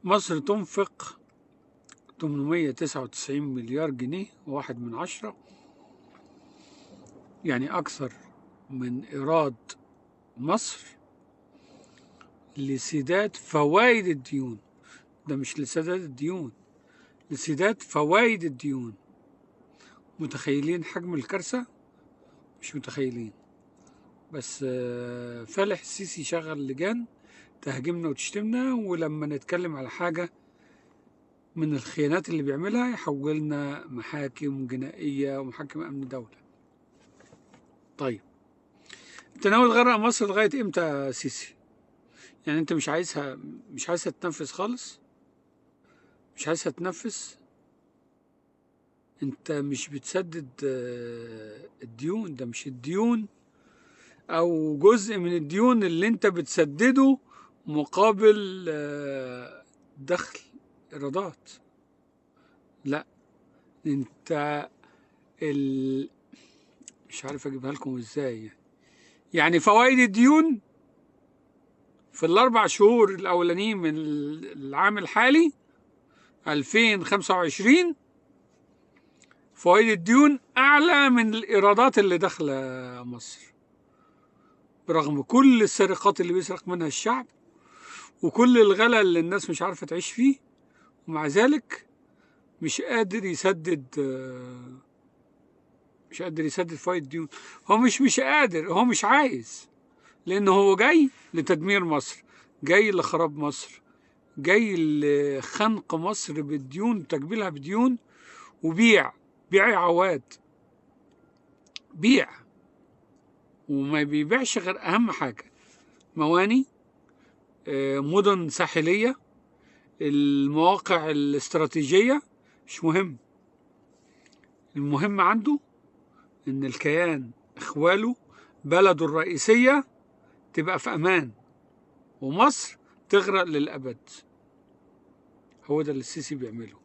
مصر تنفق 899 مليار جنيه وواحد من 10، يعني أكثر من إيراد مصر لسداد فوائد الديون. ده مش لسداد الديون، لسداد فوائد الديون. متخيلين حجم الكارثة؟ مش متخيلين. بس فالح السيسي شغل لجان تهاجمنا وتشتمنا، ولما نتكلم على حاجة من الخيانات اللي بيعملها يحولنا محاكم جنائية ومحاكم أمن دولة. طيب، انت ناوي تغرق مصر لغاية امتى يا سيسي؟ يعني انت مش عايزها تتنفس خالص؟ مش عايزها تنفس؟ انت مش بتسدد الديون. ده مش الديون او جزء من الديون اللي انت بتسدده مقابل دخل ايرادات. لا، انت مش عارف اجيبها لكم ازاي. يعني فوائد الديون في ال4 شهور الاولانيين من العام الحالي 2025، فوائد الديون اعلى من الايرادات اللي داخله مصر، برغم كل السرقات اللي بيسرق منها الشعب وكل الغلا اللي الناس مش عارفه تعيش فيه، ومع ذلك مش قادر يسدد فوائد الديون. هو مش قادر، هو مش عايز، لأنه هو جاي لتدمير مصر، جاي لخراب مصر، جاي لخنق مصر بالديون، تكبيلها بديون وبيع يا عواد، بيع. وما بيبيعش غير أهم حاجة: مواني، مدن ساحلية، المواقع الاستراتيجية. مش مهم، المهم عنده إن الكيان إخواله بلده الرئيسية تبقى في أمان ومصر تغرق للأبد. هو ده اللي السيسي بيعمله،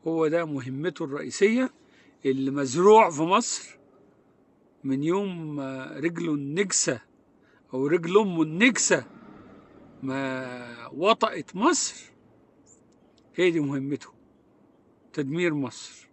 هو ده مهمته الرئيسية اللي مزروع في مصر من يوم رجله النجسة أو رجل أمه النجسة ما وطأت مصر. هي دي مهمته، تدمير مصر.